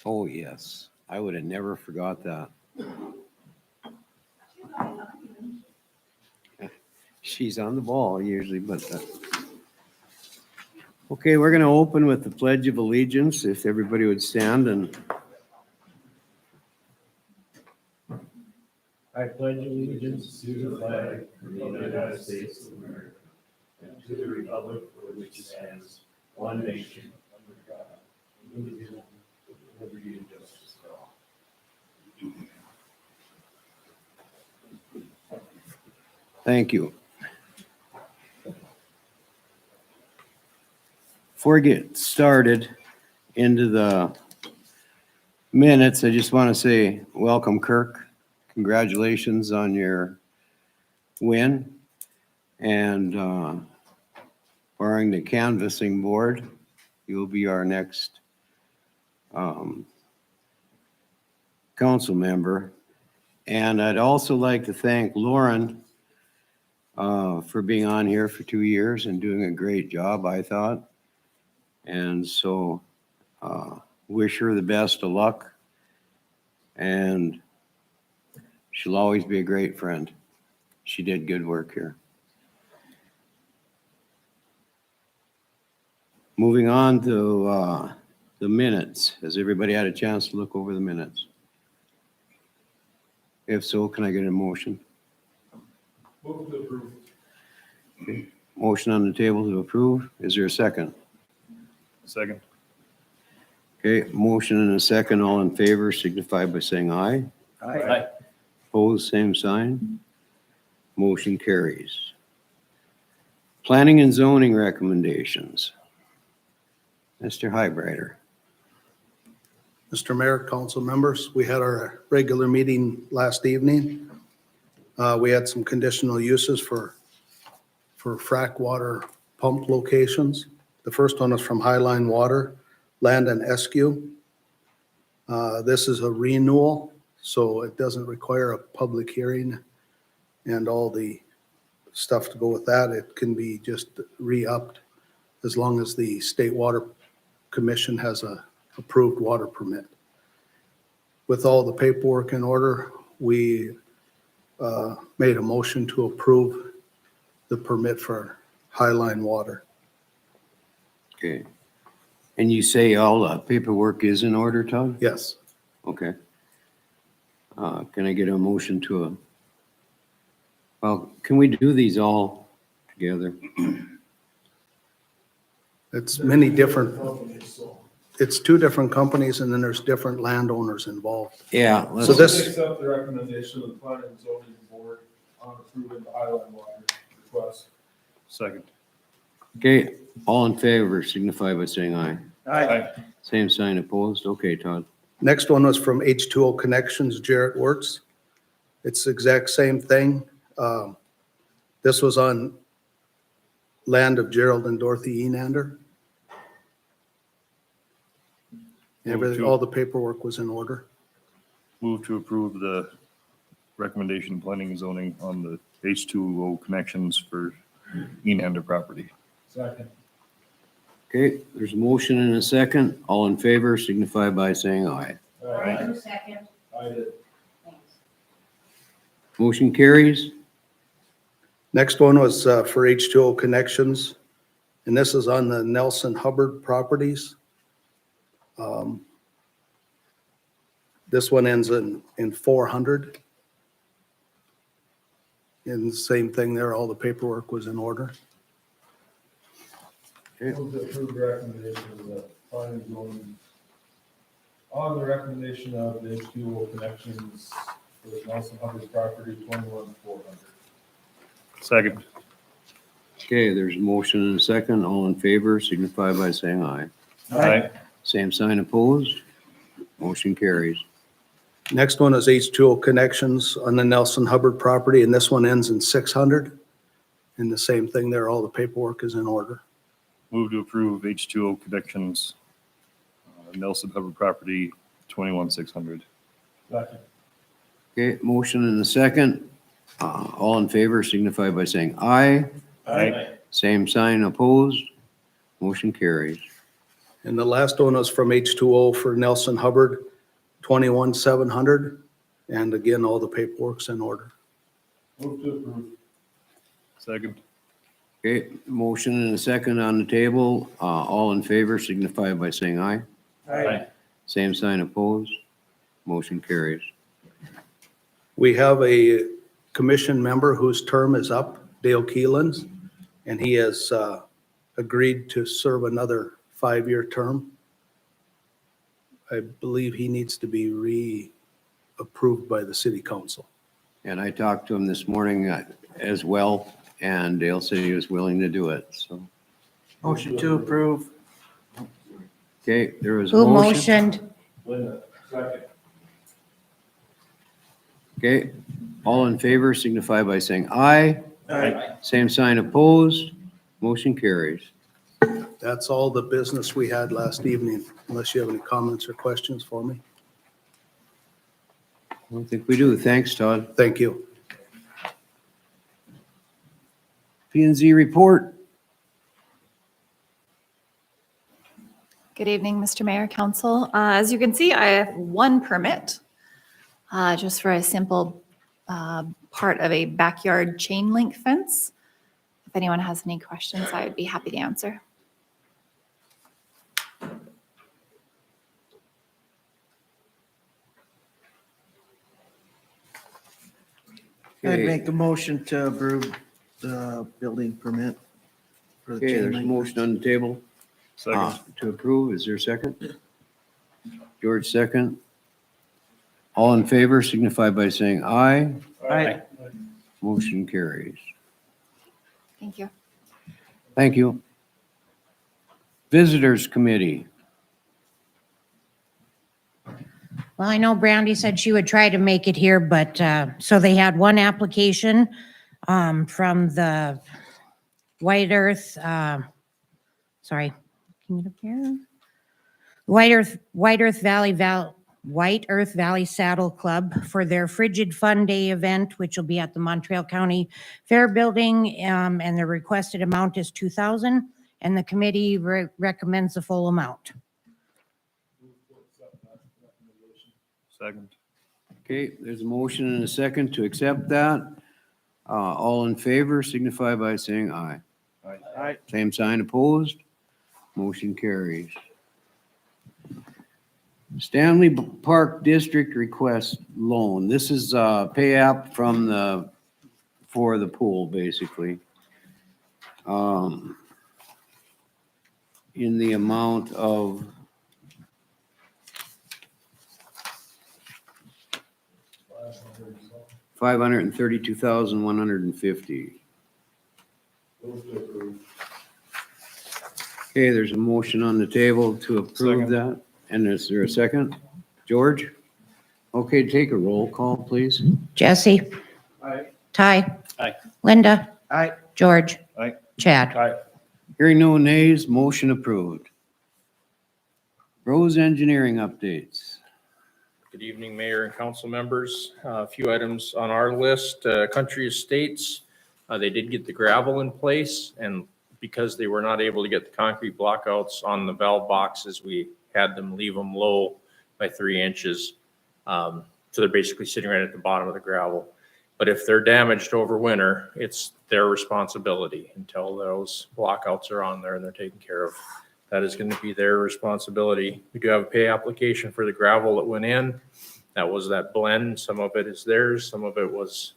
Oh, yes. I would have never forgot that. She's on the ball usually, but. Okay, we're going to open with the Pledge of Allegiance. If everybody would stand and. I pledge allegiance to the flag of the United States of America and to the republic for which it stands, one nation, under God, indivisible, with liberty and justice for all. Thank you. Before we get started into the minutes, I just want to say welcome, Kirk. Congratulations on your win. And barring the canvassing board, you'll be our next council member. And I'd also like to thank Lauren for being on here for 2 years and doing a great job, I thought. And so wish her the best of luck. And she'll always be a great friend. She did good work here. Moving on to the minutes. Has everybody had a chance to look over the minutes? If so, can I get a motion? Move to approve. Okay. Motion on the table to approve. Is there a second? Second. Okay, motion and a second. All in favor signify by saying aye. Aye. Opposed, same sign. Motion carries. Planning and zoning recommendations. Mr. Highbrighter. Mr. Mayor, council members, we had our regular meeting last evening. We had some conditional uses for frack water pump locations. The first one is from Highline Water, Land and Eskew. This is a renewal, so it doesn't require a public hearing and all the stuff to go with that. It can be just re-upped as long as the State Water Commission has a approved water permit. With all the paperwork in order, we made a motion to approve the permit for Highline Water. Okay. And you say all the paperwork is in order, Todd? Yes. Okay. Can I get a motion to well, can we do these all together? It's many different, it's two different companies and then there's different landowners involved. Yeah. So Let's, this- Accept the recommendation of the planning and zoning board on approving the Highline Water request. Second. okay, all in favor signify by saying aye. Aye. Same sign opposed. Okay, Todd. Next one was from H2O Connections, Jarrett Wertz. It's the exact same thing. This was on land of Gerald and Dorothy Enander. Everything, all the paperwork was in order. Move to approve the recommendation planning and zoning on the H2O connections for Enander property. Second. Okay, there's a motion and a second. All in favor signify by saying aye. Aye. Second, I did. thanks. Motion carries. Next one was for H2O Connections, and this is on the Nelson Hubbard properties. This one ends in 400. And the same thing there, all the paperwork was in order. Move to approve the recommendation of the planning and zoning on the recommendation of the H2O connections for the Nelson Hubbard property, 21,400. Second. Okay, there's a motion and a second. All in favor signify by saying aye. Aye. Same sign opposed. Motion carries. Next one is H2O Connections on the Nelson Hubbard property, and this one ends in 600. And the same thing there, all the paperwork is in order. Move to approve H2O connections, Nelson Hubbard property, 21,600. Second. Okay, motion and a second. All in favor signify by saying aye. Aye. Same sign opposed. Motion carries. And the last one was from H2O for Nelson Hubbard, 21,700. And again, all the paperwork's in order. Move to approve. Second. Okay, motion and a second on the table. All in favor signify by saying aye. Aye. Same sign opposed. Motion carries. We have a commission member whose term is up, Dale Keelands, and he has agreed to serve another 5-year term. I believe he needs to be re-approved by the city council. And I talked to him this morning as well, and Dale said he was willing to do it, so. Motion to approve. Okay, there was a Who motion. motioned? Linda, second. Okay, all in favor signify by saying aye. Aye. Same sign opposed. Motion carries. That's all the business we had last evening, unless you have any comments or questions for me. I don't think we do. Thanks, Todd. Thank you. P and Z report. Good evening, Mr. Mayor, Council. As you can see, I have one permit, just for a simple part of a backyard chain link fence. If anyone has any questions, I would be happy to answer. I'd Okay, make a motion to approve the building permit for the okay, chain there's a link. motion on the table Second. to approve. Is there a second? George, second. All in favor signify by saying aye. Aye. Motion carries. Thank you. Thank you. Visitors Committee. Well, I know Brandy said she would try to make it here, but, so they had one application from the White Earth, sorry, can you look here? White Earth Valley Saddle Club for their Frigid Fun Day event, which will be at the Montreal County Fair Building, and the requested amount is $2,000, and the committee recommends the full amount. Second. Okay, there's a motion and a second to accept that. All in favor signify by saying aye. Aye. Same sign opposed. Motion carries. Stanley Park District request loan. This is pay app from for the pool, basically. In the amount of $532,150. Move to approve. Okay, there's a motion on the table to approve Second. that. And is there a second? George? Okay, take a roll call, please. Jesse? Aye. Ty? Aye. Linda? Aye. George? Aye. Chad? Aye. Hearing no nays, motion approved. Rose Engineering updates. Good evening, Mayor and council members. A few items on our list. Country Estates, they did get the gravel in place, and because they were not able to get the concrete blockouts on the valve boxes, we had them leave them low by 3 inches. So they're basically sitting right at the bottom of the gravel. But if they're damaged over winter, it's their responsibility until those blockouts are on there and they're taken care of. That is going to be their responsibility. We do have a pay application for the gravel that went in. That was that blend. Some of it is theirs. Some of it was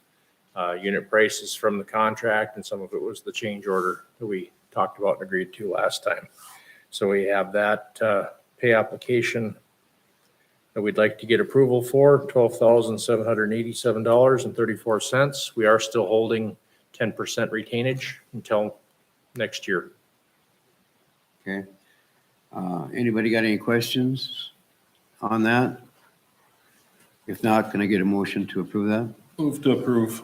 unit prices from the contract, and some of it was the change order that we talked about and agreed to last time. So we have that pay application that we'd like to get approval for, $12,787.34. We are still holding 10% retainage until next year. Okay. Anybody got any questions on that? If not, can I get a motion to approve that? Move to approve.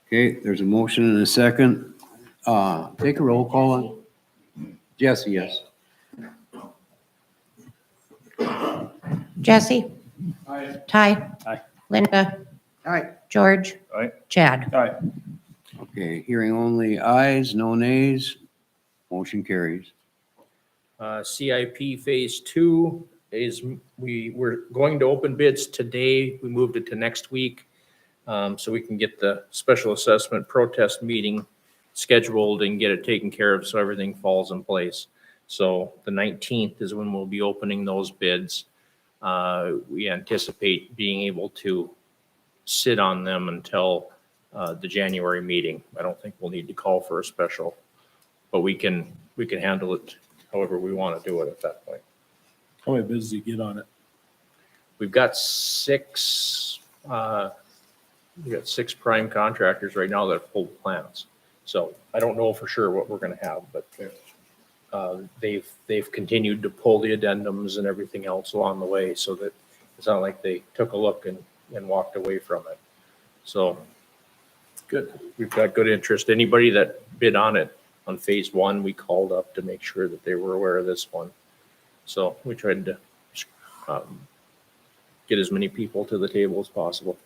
Okay, there's a motion and a second. Take a roll call on. Jesse, yes. Jesse? Aye. Ty? Aye. Linda? Aye. George? Aye. Chad? Aye. Okay, hearing only ayes, no nays. Motion carries. CIP Phase 2 is, we're going to open bids today. We moved it to next week, so we can get the special assessment protest meeting scheduled and get it taken care of so everything falls in place. So the 19th is when we'll be opening those bids. We anticipate being able to sit on them until the January meeting. I don't think we'll need to call for a special, but we can handle it however we want to do it at that point. How many bids do you get on it? We've got six prime contractors right now that have pulled plans. So I don't know for sure what we're gonna have, but they've continued to pull the addendums and everything else along the way, so that it's not like they took a look and walked away from it. So good. We've got good interest. Anybody that bid on it on Phase 1, we called up to make sure that they were aware of this one. So we tried to get as many people to the table as possible.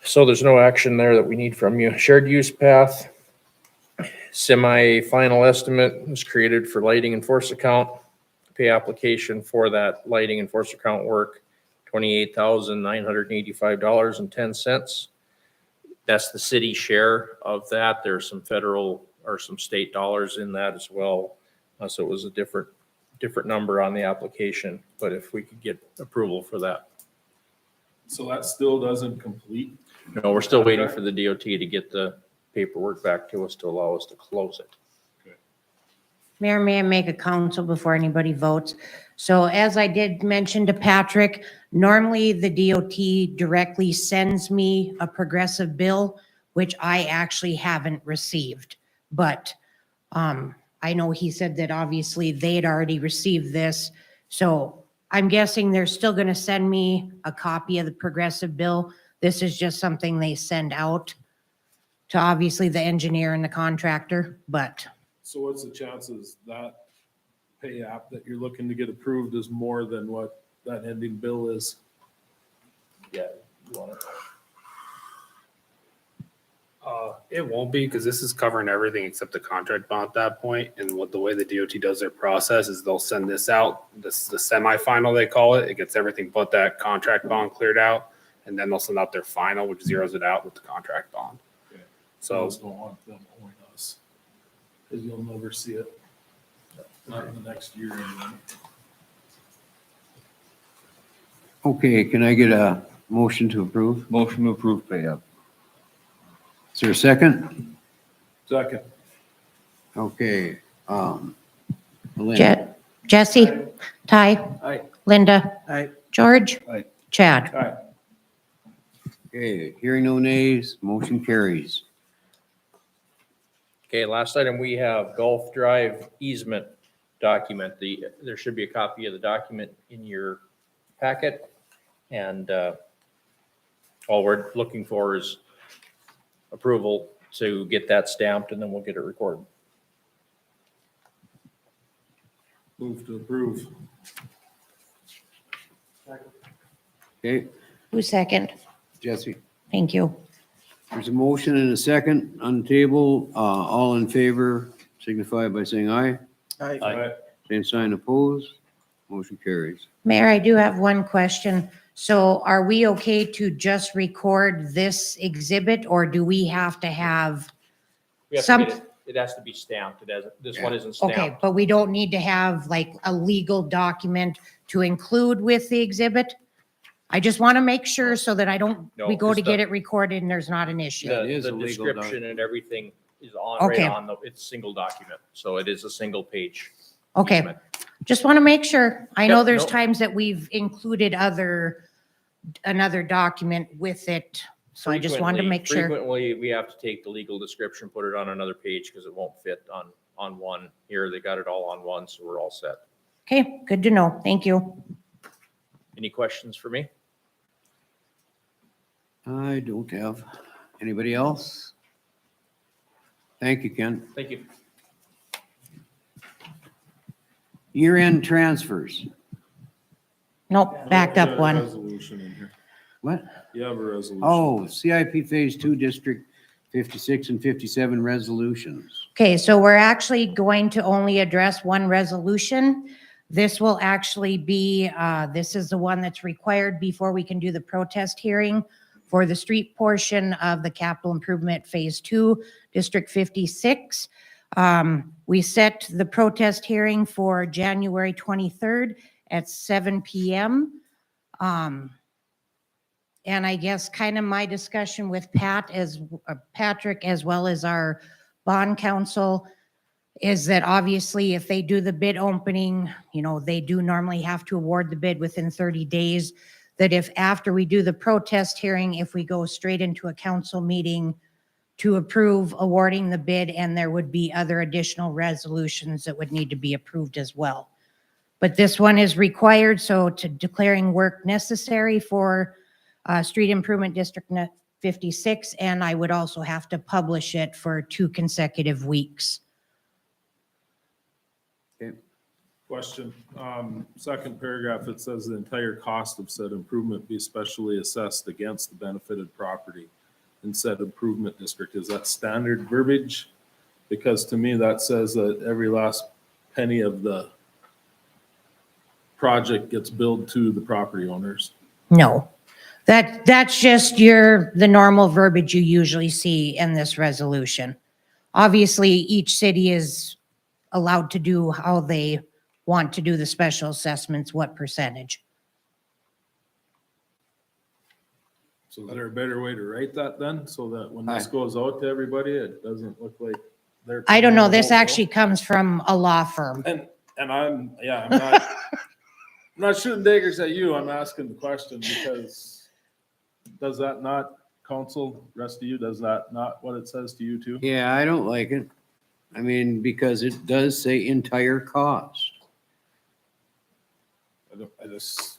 So there's no action there that we need from you. Shared use path, semi-final estimate was created for lighting and force account. Pay application for that lighting and force account work, $28,985.10. That's the city share of that. There's some federal or some state dollars in that as well. So it was a different number on the application, but if we could get approval for that. So that still doesn't complete? No, we're still waiting for the DOT to get the paperwork back to us to allow us to close it. Mayor, may I make a counsel before anybody votes? So as I did mention to Patrick, normally the DOT directly sends me a progressive bill, which I actually haven't received. But I know he said that obviously they'd already received this. So I'm guessing they're still going to send me a copy of the progressive bill. This is just something they send out to obviously the engineer and the contractor, but So what's the chances that pay app that you're looking to get approved is more than what that ending bill is? Yeah. You want it? It won't be, because this is covering everything except the contract bond at that point. And what the way the DOT does their process is they'll send this out. This is the semifinal, they call it. It gets everything but that contract bond cleared out. And then they'll send out their final, which zeroes it out with the contract bond. Okay. I So just don't want them owing us, because you'll never see it. Not in the next year anyway. Okay, can I get a motion to approve? Motion to approve pay app. Is there a second? Second. Okay, Lynn. Jesse, Ty, Aye. Linda, Aye. George, Aye. Chad. All right. Okay, hearing no nays, motion carries. Okay, last item, we have Gulf Drive easement document. There should be a copy of the document in your packet. And all we're looking for is approval to get that stamped, and then we'll get it recorded. Move to approve. Okay, Who's second? Jesse, Thank you. there's a motion and a second on the table. All in favor signify by saying aye. Aye. All right. Same sign opposed, motion carries. Mayor, I do have one question. So are we okay to just record this exhibit, or do we have to have, We have to get it has to be stamped. This one isn't okay, stamped. but we don't need to have like a legal document to include with the exhibit? I just want to make sure so that No, we go to just get the- it recorded and there's not an issue. Yeah, it is The a legal description document. and everything is on, right Okay. on it's a single document. So it is a single page. Okay, easement. just want to make sure. I know Yep, there's nope. times that we've included another document with it. So I just wanted to make sure. Frequently, we have to take the legal description, put it on another page because it won't fit on one. Here, they got it all on one, so we're all set. Okay, good to know. Thank you. Any questions for me? I don't have. Anybody else? Thank you, Ken. Thank you. Year-end transfers. Nope, backed up one. Resolution in here. What? You have a resolution. Oh, CIP Phase 2 District 56 and 57 resolutions. Okay, so we're actually going to only address one resolution. This will actually be, this is the one that's required before we can do the protest hearing for the street portion of the capital improvement Phase 2, District 56. We set the protest hearing for January 23rd at 7 PM. And I guess kind of my discussion with Patrick, as well as our bond counsel, is that obviously if they do the bid opening, they do normally have to award the bid within 30 days. That if after we do the protest hearing, if we go straight into a council meeting to approve awarding the bid, and there would be other additional resolutions that would need to be approved as well. But this one is required, so to declaring work necessary for Street Improvement District 56, and I would also have to publish it for 2 consecutive weeks. Question, second paragraph, it says the entire cost of said improvement be especially assessed against the benefited property in said improvement district. Is that standard verbiage? Because to me, that says that every last penny of the project gets billed to the property owners. No, that's just the normal verbiage you usually see in this resolution. Obviously, each city is allowed to do how they want to do the special assessments, what percentage. So is there a better way to write that then, so that when this Aye. goes out to everybody, it doesn't look like they're. I don't know, this paying the whole actually comes from a law firm. bill? And I'm not, I'm not shooting daggers at you, I'm asking the question because does that not, council, rest of you, does that not what it says to you too? Yeah, I don't like it. I mean, because it does say entire cost. I just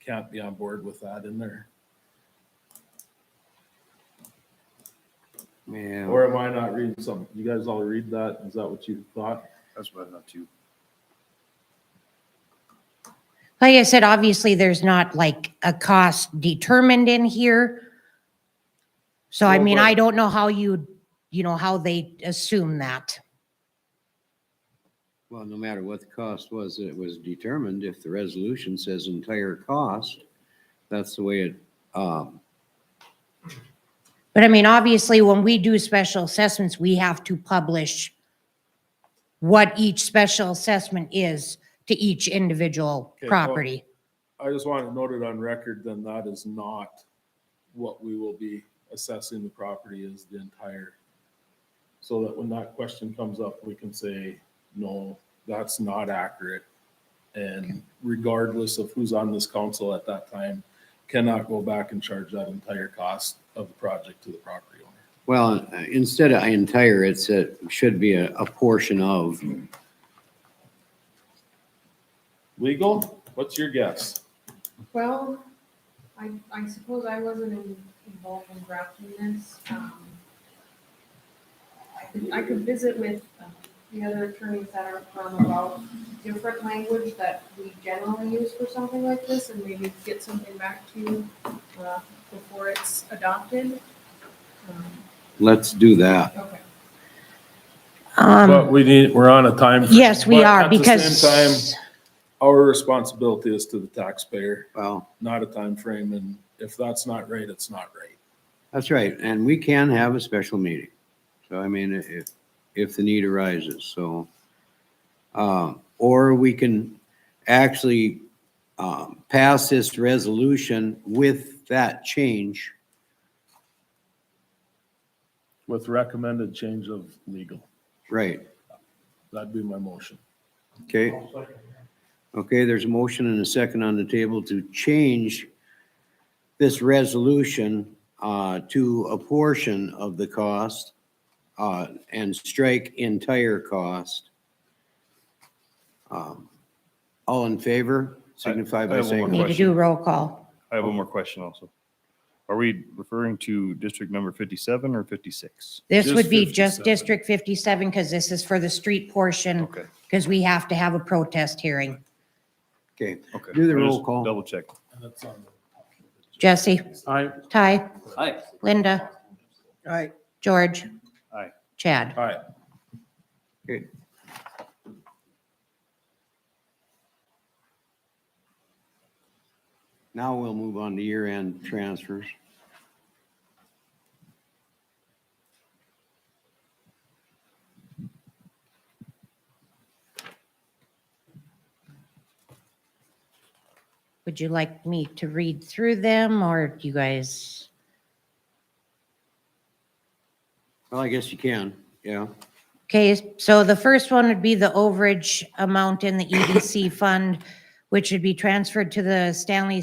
can't be on board with that in there. Yeah, Or am I not reading something? You guys all read that? Is that what you thought? That's what I thought too. Like I said, obviously, there's not like a cost determined in here. So I Well, mean, but- I don't know how how they assume that. well, no matter what the cost was, it was determined. If the resolution says entire cost, that's the way it, But I mean, obviously, when we do special assessments, we have to publish what each special assessment is to each individual Okay, well- property. I just want to note it on record, then that is not what we will be assessing the property is the entire. So that when that question comes up, we can say, no, that's not accurate. And regardless of who's on this council at that time, cannot go back and charge that entire cost of the project to the property owner. well, instead of entire, should be a portion of. Legal? What's your guess? Well, I suppose I wasn't involved in drafting this. I could visit with the other attorneys that are from about different language that we generally use for something like this and maybe get something back to you before it's adopted. Let's do that. Okay. But we're on a time. Yes, we but are, at the because same time, our responsibility is to the taxpayer, Well, not a time frame. And if that's not right, it's not right. that's right. And we can have a special meeting. So I mean, if the need arises, so. Or we can actually pass this resolution with that change. With recommended change of legal. Right, That'd be my motion. okay. Okay, there's a motion and a second on the table to change this resolution to a portion of the cost and strike entire cost. All in favor, signify I by have one saying more Need to do roll call. I have one more question also. Are we referring to district number 57 or 56? This Just would be just 57. District 57 because this is for the street portion, Okay, because we have to have a protest hearing. Okay, okay. Do the I roll just call. Double check. Jesse, Aye. Ty, Aye. Linda, Aye. George. Aye. Chad. All right. Okay. Now we'll move on to year-end transfers. Would you like me to read through them or do you guys? Well, I guess you can, yeah. Okay, so the first one would be the overage amount in the EDC fund, which would be transferred to the Stanley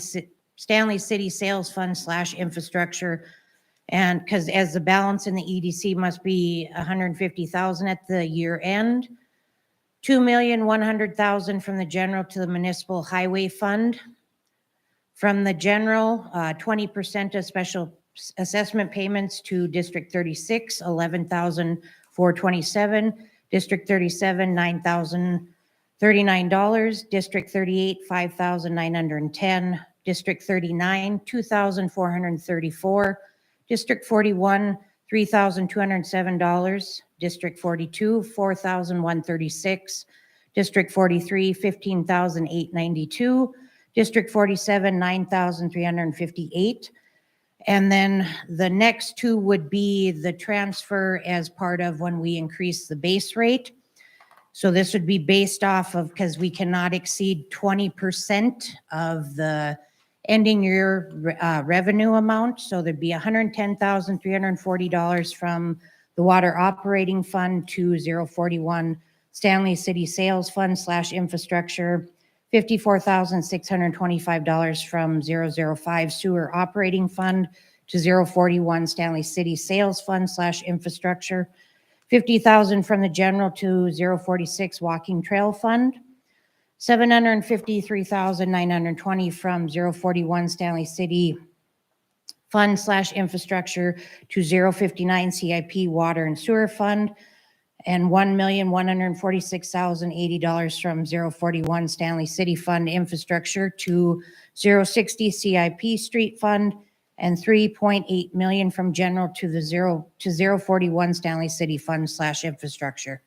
City Sales Fund / infrastructure. And because as the balance in the EDC must be 150,000 at the year end, 2,100,000 from the general to the municipal highway fund. From the general, 20% of special assessment payments to District 36, 11,427. District 37, $9,039. District 38, 5,910. District 39, 2,434. District 41, $3,207. District 42, 4,136. District 43, 15,892. District 47, 9,358. And then the next two would be the transfer as part of when we increase the base rate. So this would be based off of, because we cannot exceed 20% of the ending year revenue amount. So there'd be $110,340 from the water operating fund to 041 Stanley City Sales Fund / infrastructure. $54,625 from 005 Sewer Operating Fund to 041 Stanley City Sales Fund / infrastructure. $50,000 from the general to 046 Walking Trail Fund. $753,920 from 041 Stanley City Fund / infrastructure to 059 CIP Water and Sewer Fund. And $1,146,080 from 041 Stanley City Fund infrastructure to 060 CIP Street Fund, and $3.8 million from general to the 041 Stanley City Fund / infrastructure.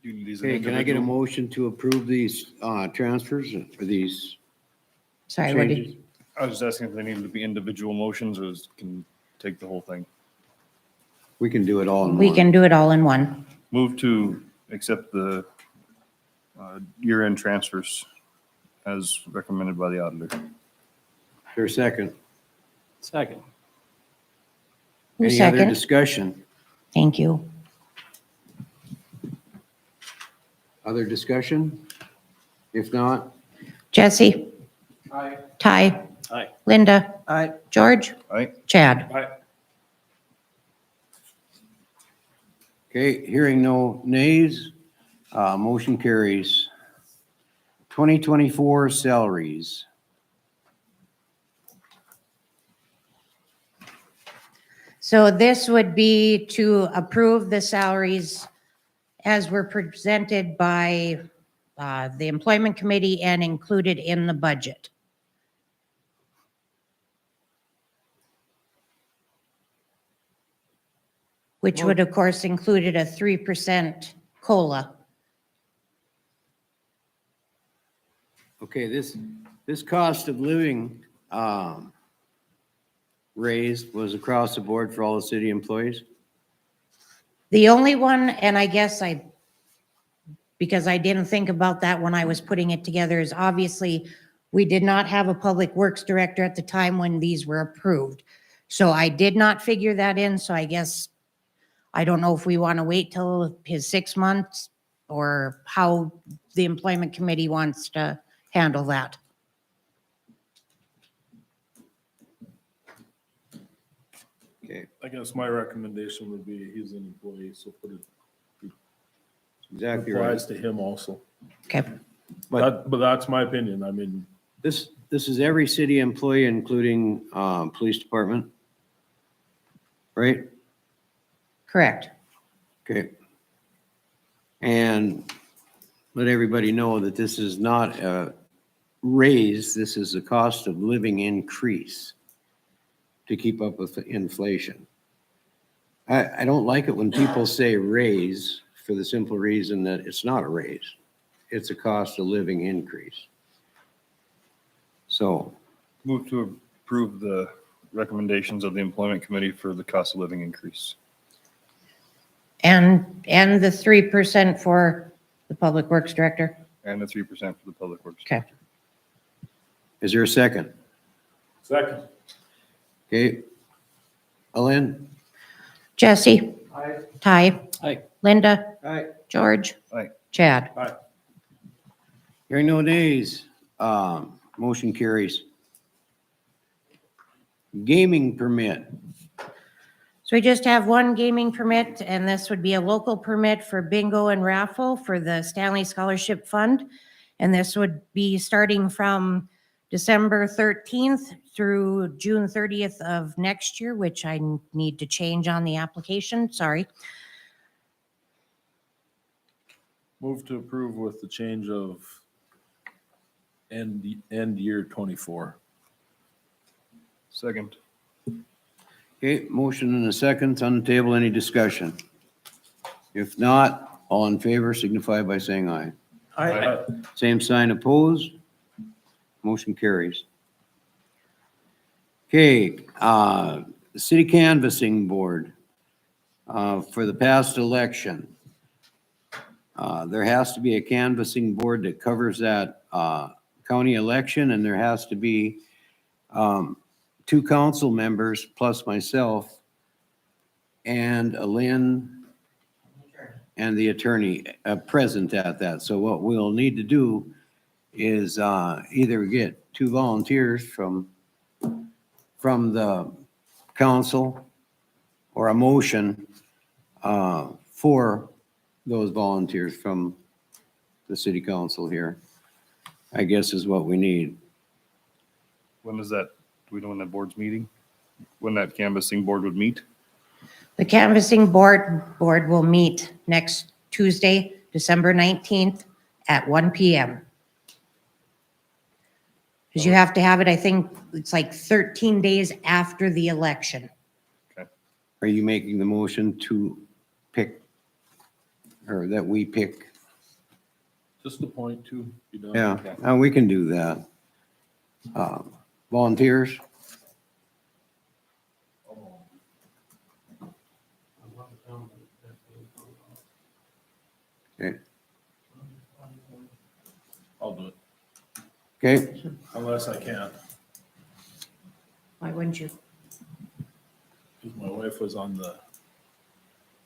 Do you need these in Okay, can I get a individual? motion to approve these transfers or these Sorry, what changes? did, I was just asking if they needed to be individual motions or can take the whole thing. We can do it all in one. we can do it all in one. Move to accept the year-end transfers as recommended by the auditor. For a second. Second. Who Any other second? discussion? Thank you. Other discussion? If not, Jesse? Aye. Ty? Aye. Linda? Aye. George? Aye. Chad? Aye. okay, hearing no nays, motion carries. 2024 salaries. So this would be to approve the salaries as were presented by the employment committee and included in the budget. Which would, of course, included a 3% COLA. Okay, this cost of living raise was across the board for all the city employees? The only one, and I guess because I didn't think about that when I was putting it together, is obviously we did not have a public works director at the time when these were approved. So I did not figure that in, so I guess, I don't know if we want to wait till his 6 months or how the employment committee wants to handle that. Okay, I guess my recommendation would be he's an employee, so put it, exactly right. applies to him also. Okay, But But that's my opinion. I mean, this is every city employee, including police department? Right? correct. Okay. And let everybody know that this is not a raise, this is a cost of living increase to keep up with inflation. I don't like it when people say raise for the simple reason that it's not a raise. It's a cost of living increase. So, Move to approve the recommendations of the employment committee for the cost of living increase. And the 3% for the public works director. And the 3% for the public works. Okay. is there a second? Second. Okay. Ellen? Jesse. Aye. Ty. Aye. Linda. Aye. George. Aye. Chad. Hearing no nays, motion carries. Gaming permit. So we just have one gaming permit, and this would be a local permit for bingo and raffle for the Stanley Scholarship Fund. And this would be starting from December 13th through June 30th of next year, which I need to change on the application, sorry. Move to approve with the change of end year 24. Second. Okay, motion and a second on the table. Any discussion? If not, all in favor signify by saying aye. Aye. Same sign opposed. Motion carries. Okay, City Canvassing Board, for the past election. There has to be a canvassing board that covers that, county election, and there has to be, 2 council members plus myself and Lynn and the attorney present at that. So what we'll need to do is either get 2 volunteers from the council or a motion for those volunteers from the city council here, I guess is what we need. When is that? Do we know when that board's meeting? When that canvassing board would meet? The canvassing board will meet next Tuesday, December 19th at 1 PM. Because you have to have it, I think it's like 13 days after the election. Are you making the motion to pick, or that we pick? Just a point to be done. Yeah, we can do that. Volunteers? Okay, I'll do it, okay, unless I can't, Why wouldn't you? because my wife was on the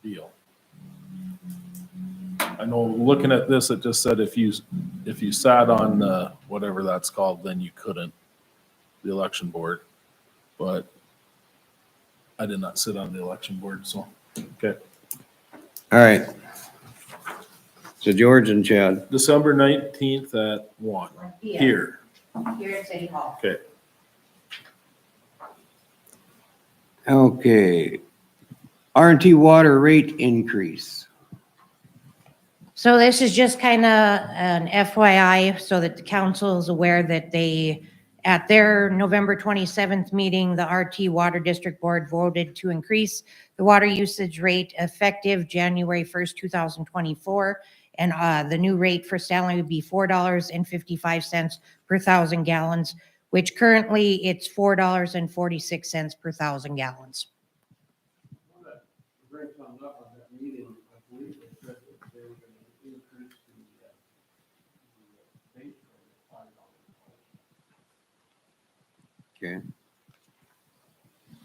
deal. I know, looking at this, it just said if you sat on whatever that's called, then you couldn't, the election board. But I did not sit on the election board, so, okay. all right. So George and Chad, December 19th at 1, here, Here at City Hall. okay. okay. R&T water rate increase. So this is just kind of an FYI so that the council is aware that they, at their November 27th meeting, the RT Water District Board voted to increase the water usage rate effective January 1st, 2024. And the new rate for Stanley would be $4.55 per 1,000 gallons, which currently it's $4.46 per 1,000 gallons. Okay,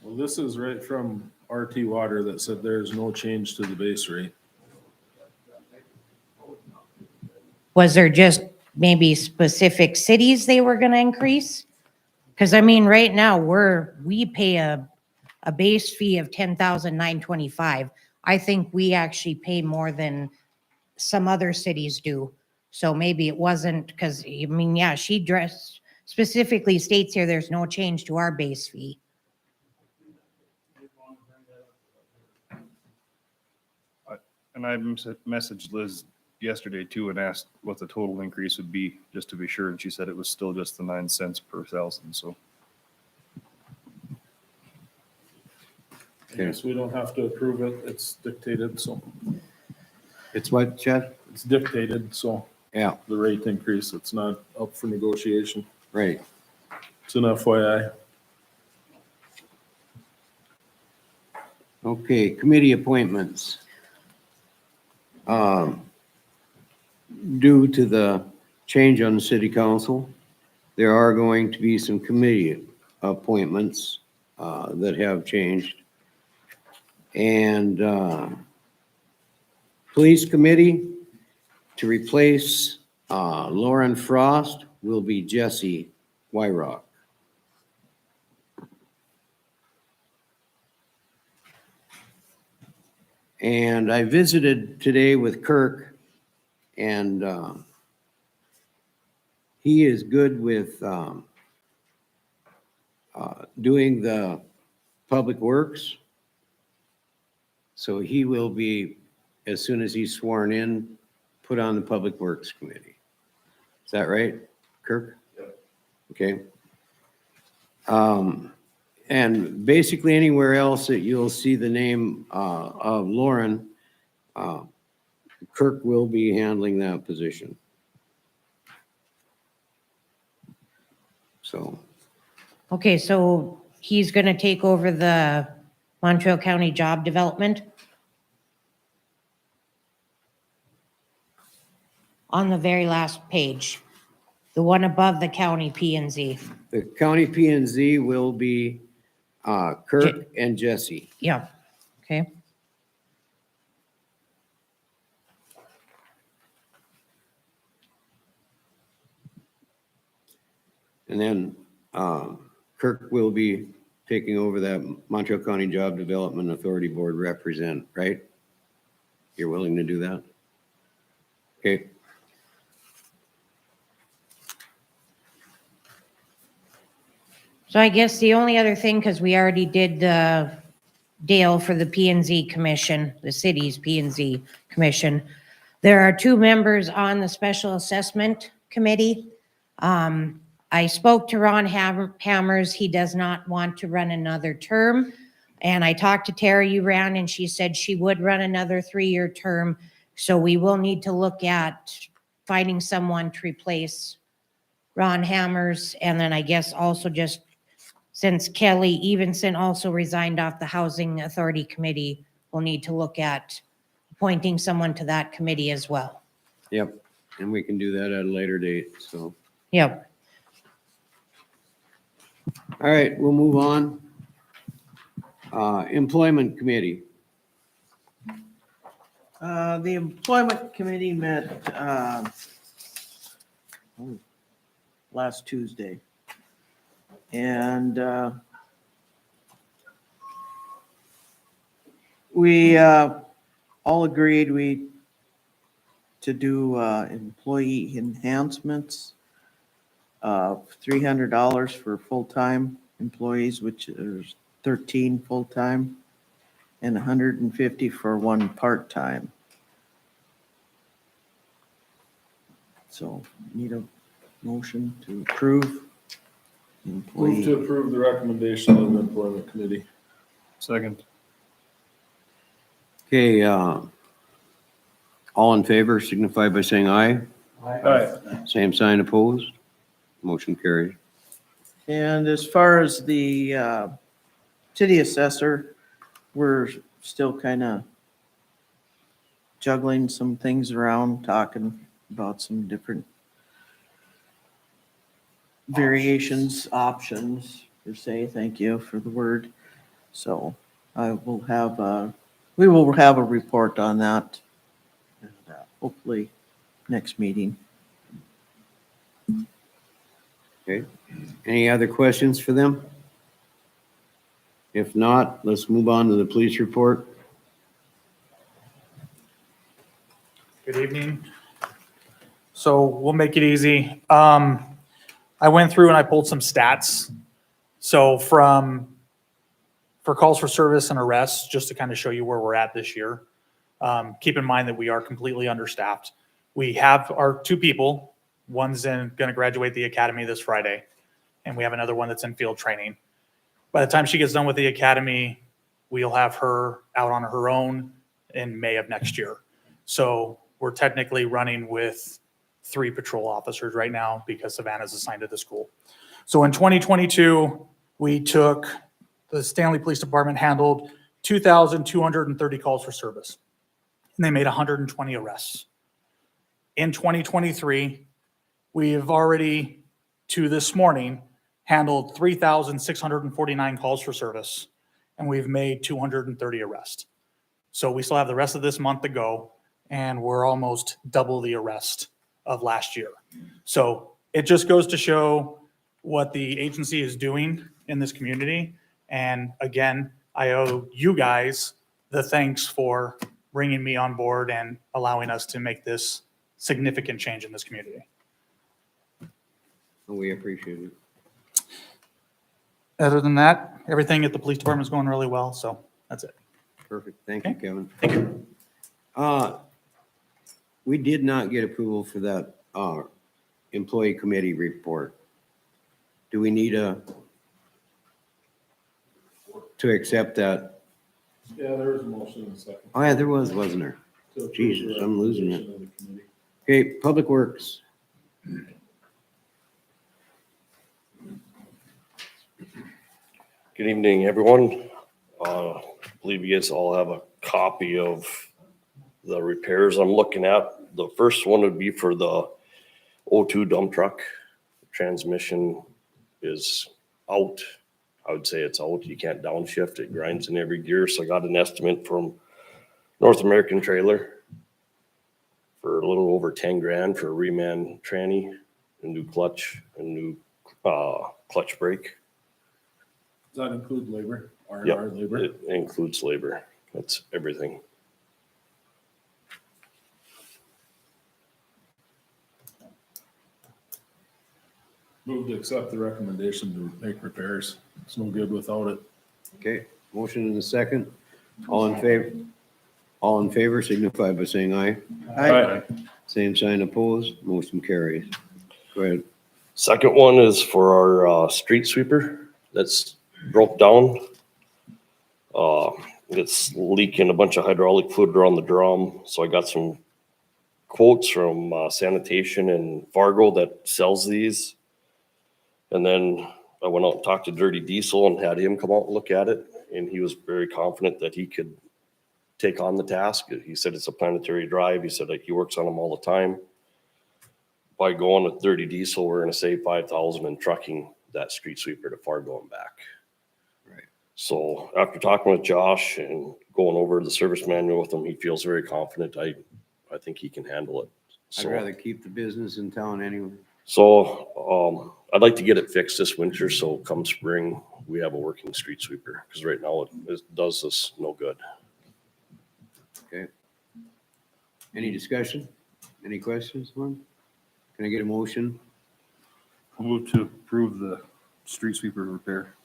Well, this is right from RT Water that said there's no change to the base rate. Was there just maybe specific cities they were gonna increase? Because I mean, right now, we pay a base fee of $10,925. I think we actually pay more than some other cities do. So maybe it wasn't, because, I mean, yeah, she specifically states here, there's no change to our base fee. And I messaged Liz yesterday too and asked what the total increase would be, just to be sure, and she said it was still just the 9 cents per thousand, so. I guess we don't have to approve it. It's dictated, so It's what, Chad? it's dictated, so Yeah, the rate increase, it's not up for negotiation. right. It's an FYI. Okay, committee appointments. Due to the change on the city council, there are going to be some committee appointments that have changed. And police committee, to replace Lauren Frost, will be Jesse Wyrock. And I visited today with Kirk, and he is good with doing the public works. So he will be, as soon as he's sworn in, put on the Public Works Committee. Is that right, Kirk? Yep. Okay. And basically anywhere else that you'll see the name of Lauren, Kirk will be handling that position. So, Okay, so he's gonna take over the Montreal County Job Development? On the very last page, the one above the county P and Z. the county P and Z will be Kirk and Jesse. Yeah, okay. And then Kirk will be taking over that Montreal County Job Development Authority Board represent, right? You're willing to do that? Okay. So I guess the only other thing, because we already did the Dale for the P and Z Commission, the city's P and Z Commission. There are 2 members on the Special Assessment Committee. I spoke to Ron Hammers. He does not want to run another term. And I talked to Tara Uran, and she said she would run another 3-year term. So we will need to look at finding someone to replace Ron Hammers. And then I guess also just since Kelly Evenson also resigned off the Housing Authority Committee, we'll need to look at appointing someone to that committee as well. Yep. And we can do that at a later date, so. Yep. All right, we'll move on. Employment Committee. The employment committee met last Tuesday. And we all agreed to do employee enhancements of $300 for full-time employees, which is 13 full-time, and $150 for 1 part-time. So need a motion to approve. Move to approve the recommendation of the employment committee. Second. Okay, all in favor signify by saying aye. Aye. Same sign opposed. Motion carried. And as far as the city assessor, we're still kind of juggling some things around, talking about some different variations, options, per se. Thank you for the word. So we will have a report on that, and hopefully next meeting. Okay. Any other questions for them? If not, let's move on to the police report. Good evening. So we'll make it easy. I went through and I pulled some stats. So for calls for service and arrests, just to kind of show you where we're at this year. Keep in mind that we are completely understaffed. We have our two people. One's going to graduate the academy this Friday, and we have another one that's in field training. By the time she gets done with the academy, we'll have her out on her own in May of next year. So we're technically running with 3 patrol officers right now because Savannah's assigned to the school. So in 2022, the Stanley Police Department handled 2,230 calls for service, and they made 120 arrests. In 2023, we have already, to this morning, handled 3,649 calls for service, and we've made 230 arrests. So we still have the rest of this month to go, and we're almost double the arrest of last year. So it just goes to show what the agency is doing in this community. And again, I owe you guys the thanks for bringing me on board and allowing us to make this significant change in this community. We appreciate it. Other than that, everything at the police department is going really well, so that's it. Perfect. Thank you, Okay. Kevin. Thank you. We did not get approval for that, employee committee report. Do we need to accept that? Yeah, there was a motion in a second. Oh, yeah, there was, wasn't there? to approve Jesus, the I'm losing it. recommendation of the committee. Okay, Public Works. Good evening, everyone. I believe you guys all have a copy of the repairs I'm looking at. The first one would be for the O2 dump truck. Transmission is out. I would say it's out. You can't downshift. It grinds in every gear. So I got an estimate from North American Trailer for a little over 10 grand for a reman tranny, a new clutch, a new clutch brake. Does that include labor, Yep, R&R labor? it includes labor. That's everything. Move to accept the recommendation to make repairs. It's no good without it. Okay, motion in the second. All in favor signify by saying aye. Aye. Same sign opposed, motion carries. Go ahead. Second one is for our street sweeper that's broke down. It's leaking a bunch of hydraulic fluid around the drum. So I got some quotes from sanitation in Fargo that sells these. And then I went out and talked to Dirty Diesel and had him come out and look at it. And he was very confident that he could take on the task. He said it's a planetary drive. He said like he works on them all the time. By going with Dirty Diesel, we're gonna save 5,000 in trucking that street sweeper to Fargo and back. Right. So after talking with Josh and going over the service manual with him, he feels very confident. I think he can handle it. I'd So, rather keep the business in town anyway. so I'd like to get it fixed this winter. So come spring, we have a working street sweeper because right now it does us no good. Okay. Any discussion? Any questions, Lauren? Can I get a motion? I'll move to approve the street sweeper repair.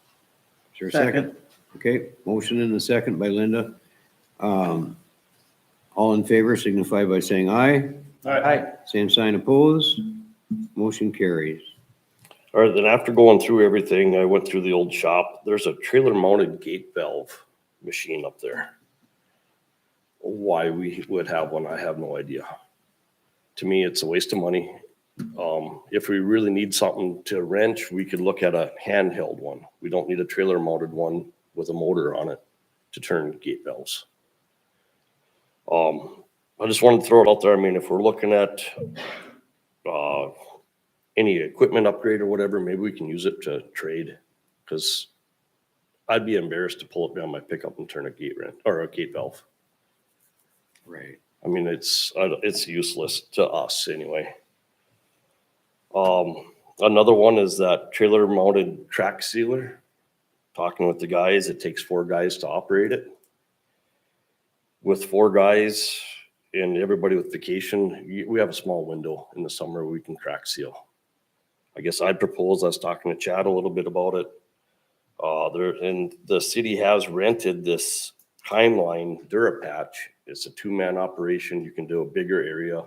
Is there a second? Okay, motion in the second by Linda. All in favor signify by saying aye. Aye. Same sign opposed, motion carries. All right, then after going through everything, I went through the old shop. There's a trailer mounted gate valve machine up there. Why we would have one, I have no idea. To me, it's a waste of money. If we really need something to wrench, we could look at a handheld one. We don't need a trailer mounted one with a motor on it to turn gate valves. I just wanted to throw it out there. I mean, if we're looking at any equipment upgrade or whatever, maybe we can use it to trade. Because I'd be embarrassed to pull it down my pickup and turn a gate wrench or a gate valve. Right. I mean, it's useless to us anyway. Another one is that trailer mounted track sealer. Talking with the guys, it takes 4 guys to operate it. With 4 guys and everybody with vacation, we have a small window in the summer where we can crack seal. I guess I'd propose, I was talking to Chad a little bit about it. And the city has rented this Timeline Durapatch. It's a 2-man operation. You can do a bigger area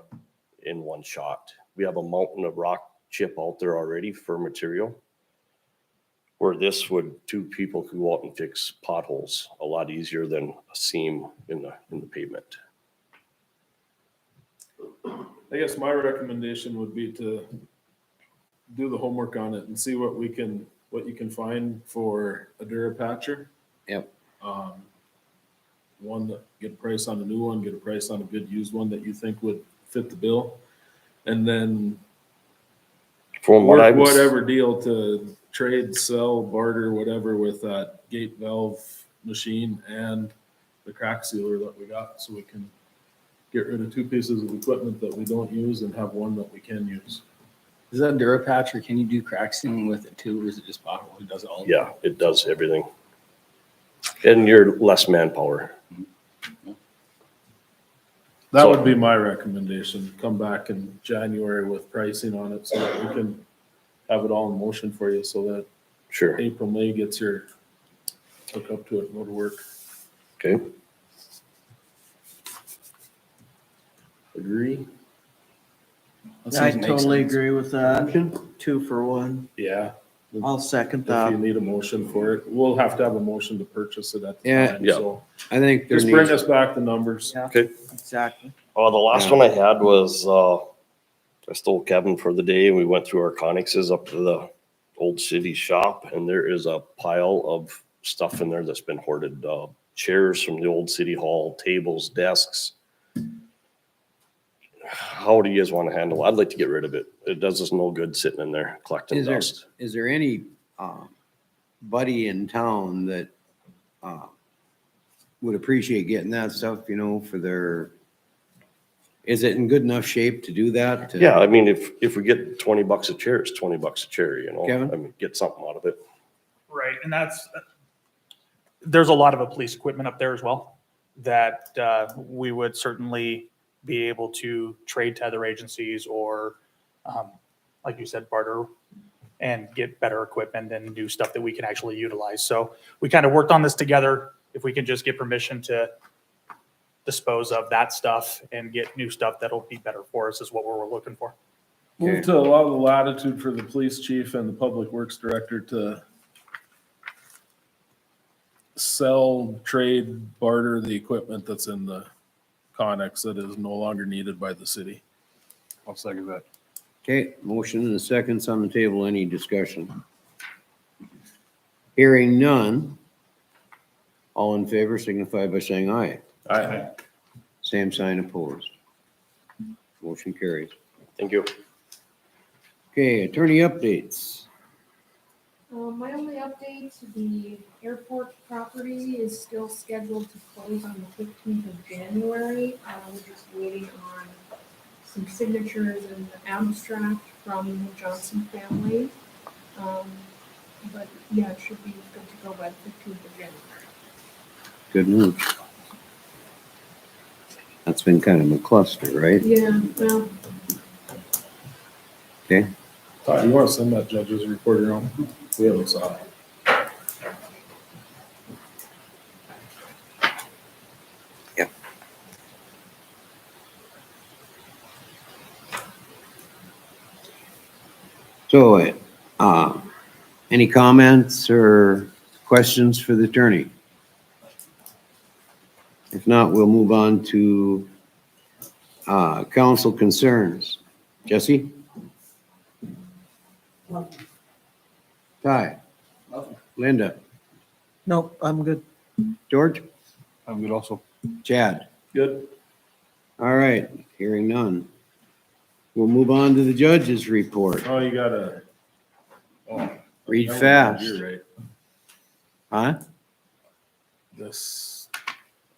in one shot. We have a mountain of rock chip out there already for material. Where this would, two people could go out and fix potholes a lot easier than a seam in the pavement. I guess my recommendation would be to do the homework on it and see what you can find for a Durapatcher. Yep. One that, get a price on a new one, get a price on a good used one that you think would fit the bill. And then From what work I was, whatever deal to trade, sell, barter, whatever with that gate valve machine and the crack sealer that we got, so we can get rid of two pieces of equipment that we don't use and have one that we can use. Is that Durapatch or can you do crack sealing with it too? Or is it just pothole? It does it all? yeah, it does everything. And you're less manpower. That So- would be my recommendation. Come back in January with pricing on it so that we can have it all in motion for you so that Sure. April, May gets your hook up to it and go to work. Okay. Agree? That I seems to make totally sense. agree with that. 2 for 1. Yeah. I'll second If that. you need a motion for it, we'll have to have a motion to purchase it at the Yeah. time, Yeah. so. I think there Just bring needs, us back the numbers. Yeah, Okay. exactly. The last Yeah. one I had was, I stole Kevin for the day and we went through our connexes up to the old city shop and there is a pile of stuff in there that's been hoarded. Chairs from the old city hall, tables, desks. How do you guys want to handle it? I'd like to get rid of it. It does us no good sitting in there collecting dust. is there any, buddy in town that, would appreciate getting that stuff, for their, is it in good enough shape to do that? Yeah, I mean, if we get $20 a chair, it's $20 a chair, Kevin? I mean, get something out of it. Right, and there's a lot of police equipment up there as well that we would certainly be able to trade to other agencies or, like you said, barter and get better equipment and do stuff that we can actually utilize. So we kind of worked on this together. If we can just get permission to dispose of that stuff and get new stuff that'll be better for us is what we're looking for. Move to allow the latitude for the police chief and the public works director to sell, trade, barter the equipment that's in the Connex that is no longer needed by the city. I'll second that. Okay, motion and a second's on the table. Any discussion? Hearing none. All in favor signify by saying aye. Aye. Same sign opposed. Motion carries. Thank you. Okay, attorney updates. My only update, the airport property is still scheduled to close on the 15th of January. We're just waiting on some signatures and the abstract from the Johnson family. But yeah, it should be good to go by the 15th of January. Good news. That's been kind of a cluster, right? Yeah, well, Okay, Todd, you want to send that judge's report around? We haven't saw it. so, any comments or questions for the attorney? If not, we'll move on to, council concerns. Jesse? Ty? Linda? Nope, I'm good. George? I'm good also. Chad? Good. All right, hearing none. We'll move on to the judge's report. Oh, you gotta. Oh, Read never mind, fast. You're right. Huh? This,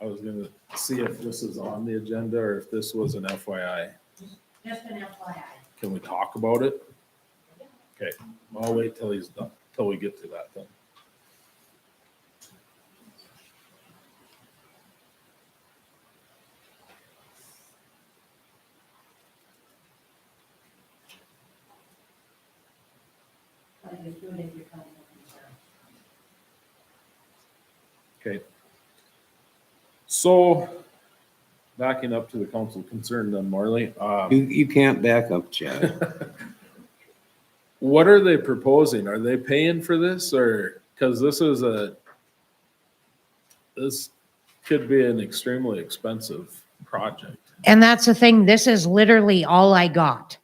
I was gonna see if this is on the agenda or if this was an FYI. Just an FYI. Can we talk about it? Okay, I'll wait till he's done, till we get to that then. Okay. So backing up to the council concern then, Marley. You can't back up, Chad. What are they proposing? Are they paying for this or, because this could be an extremely expensive project. And that's the thing, this is literally all I got.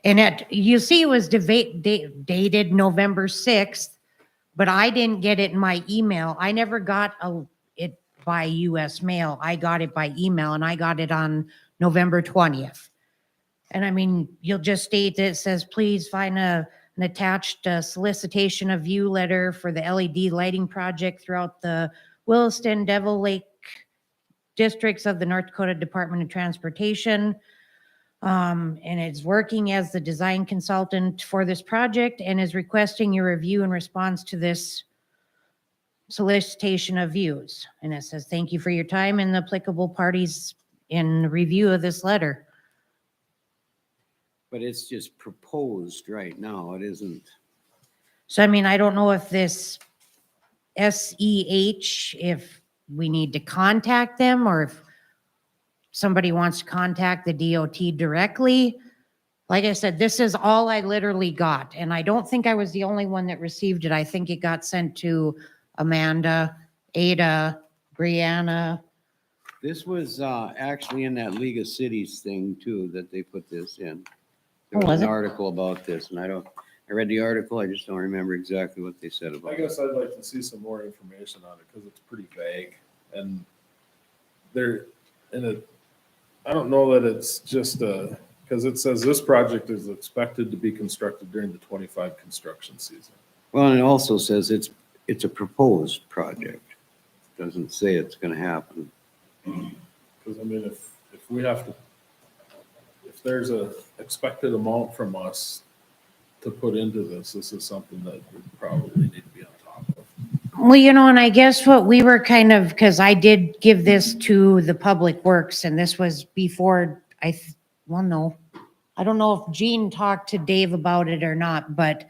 And you see it was dated November 6th, but I didn't get it in my email. I never got it by US mail. I got it by email and I got it on November 20th. And I mean, you'll just state that it says, please find an attached solicitation of view letter for the LED lighting project throughout the Williston, Devil Lake districts of the North Dakota Department of Transportation. And it's working as the design consultant for this project and is requesting your review in response to this solicitation of views. And it says, thank you for your time and the applicable parties in review of this letter. But it's just proposed right now. It isn't. So, I mean, I don't know if this SEH, if we need to contact them or if somebody wants to contact the DOT directly. Like I said, this is all I literally got. And I don't think I was the only one that received it. I think it got sent to Amanda, Ada, Brianna. This was actually in that League of Cities thing too, that they put this in. There Oh, was was an it? article about this and I read the article. I just don't remember exactly what they said about I it. guess I'd like to see some more information on it because it's pretty vague and I don't know that it's just because it says this project is expected to be constructed during the 25 construction season. Well, and it also says it's a proposed project. It doesn't say it's gonna happen. Because I mean, if we have to, if there's a expected amount from us to put into this is something that we probably need to be on top of. Well, and I guess what we were kind of, because I did give this to the Public Works and this was before no, I don't know if Gene talked to Dave about it or not, but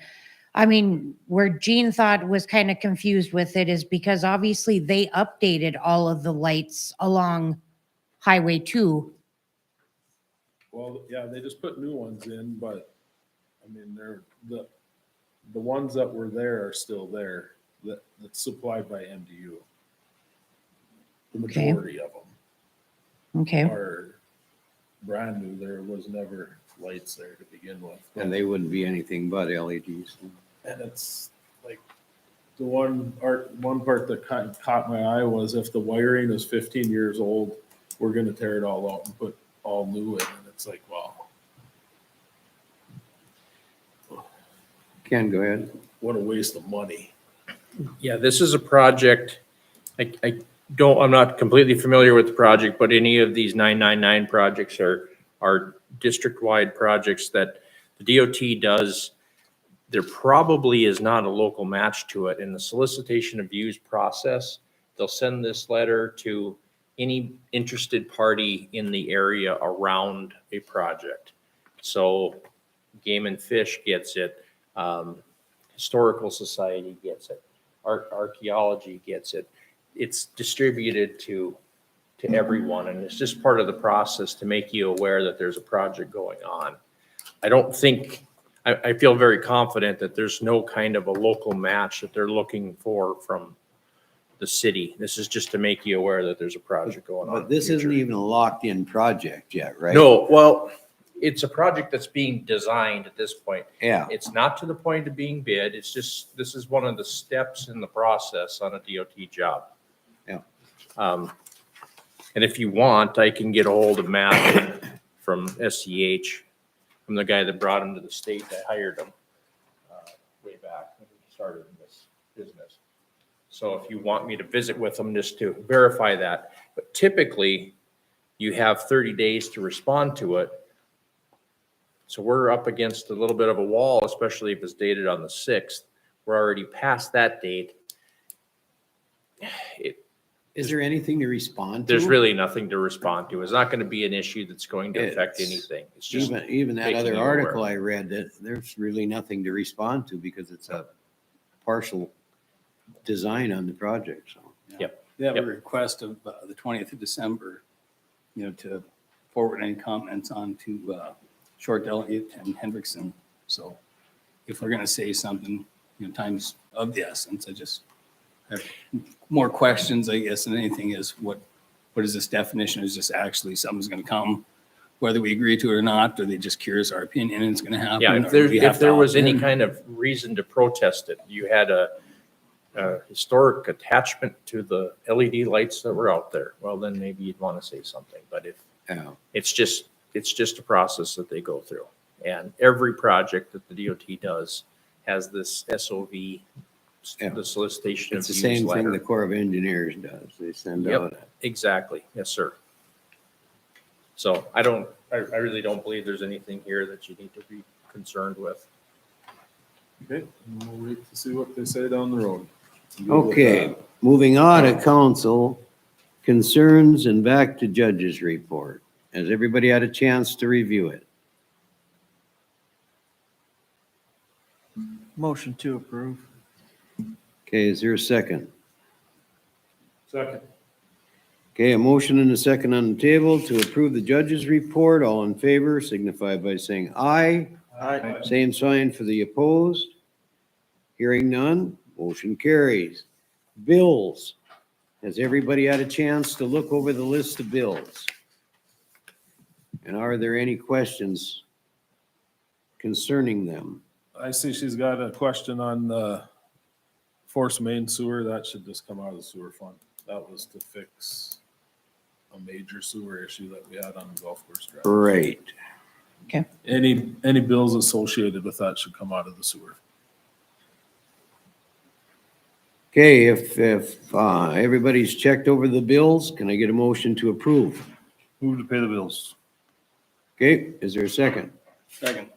I mean, where Gene thought was kind of confused with it is because obviously they updated all of the lights along Highway 2. Well, yeah, they just put new ones in, but I mean, they're the ones that were there are still there, that's supplied by MDU. The Okay. majority of them Okay. are brand new. There was never lights there to begin with. And they wouldn't be anything but LEDs. And it's like the one part that caught my eye was if the wiring is 15 years old, we're gonna tear it all out and put all new in. And it's like, wow, Ken, go ahead. what a waste of money. Yeah, this is a project, I'm not completely familiar with the project, but any of these 999 projects are district-wide projects that the DOT does. There probably is not a local match to it. In the solicitation of views process, they'll send this letter to any interested party in the area around a project. So Game and Fish gets it, Historical Society gets it, Archaeology gets it. It's distributed to everyone, and it's just part of the process to make you aware that there's a project going on. I feel very confident that there's no kind of a local match that they're looking for from the city. This is just to make you aware that there's a project going on. But this isn't even a locked-in project yet, right? No, well, it's a project that's being designed at this point. Yeah. It's not to the point of being bid. It's just, this is one of the steps in the process on a DOT job. Yeah. And if you want, I can get a hold of Matt from SEH, from the guy that brought him to the state. I hired him way back when he started in this business. So if you want me to visit with him just to verify that, but typically you have 30 days to respond to it. So we're up against a little bit of a wall, especially if it's dated on the 6th. We're already past that date. Is there anything to respond to? There's really nothing to respond to. It's not going to be an issue that's going to affect It's- anything. It's just, Even that making other you article aware. I read, that there's really nothing to respond to because it's a partial design on the project, so. Yep. They have Yep. a request of the 20th of December to forward any comments on to Short Elliott and Hendrickson. So if we're going to say something, time's of the essence. I just have more questions, I guess, than anything is what is this definition? Is this actually something's going to come, whether we agree to it or not, or they just curious our opinion and it's going to happen? Yeah, or do we have if to there was opt any in? kind of reason to protest it, you had a historic attachment to the LED lights that were out there, well, then maybe you'd want to say something. But if Yeah. it's just a process that they go through. And every project that the DOT does has this SOV, Yeah. the solicitation of It's the views same thing the letter. Corps of Engineers does. They send Yep. out. Exactly, yes, sir. So I really don't believe there's anything here that you need to be concerned with. Okay, and we'll wait to see what they say down the road. Good with Okay, that. moving on to council concerns and back to judge's report. Has everybody had a chance to review it? Motion to approve. Okay, is there a second? Second. Okay, a motion and a second on the table to approve the judge's report. All in favor signify by saying aye. Aye. Same sign for the opposed. Hearing none, motion carries. Bills. Has everybody had a chance to look over the list of bills? And are there any questions concerning them? I see she's got a question on the force main sewer. That should just come out of the sewer fund. That was to fix a major sewer issue that we had on the golf course drive. Great. Any bills associated with that should come out of the sewer. Okay, if everybody's checked over the bills, can I get a motion to approve? Move to pay the bills. Okay, is there a second? Second.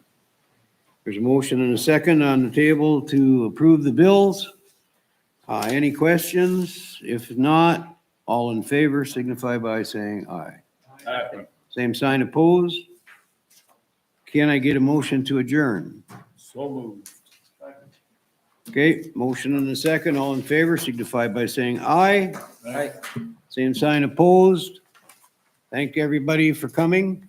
There's a motion and a second on the table to approve the bills. Any questions? If not, all in favor signify by saying aye. Aye. Same sign opposed. Can I get a motion to adjourn? So moved. Okay, motion and a second, all in favor signify by saying aye. Aye. Same sign opposed. Thank everybody for coming.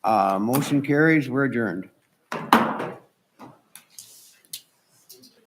Motion carries, we're adjourned.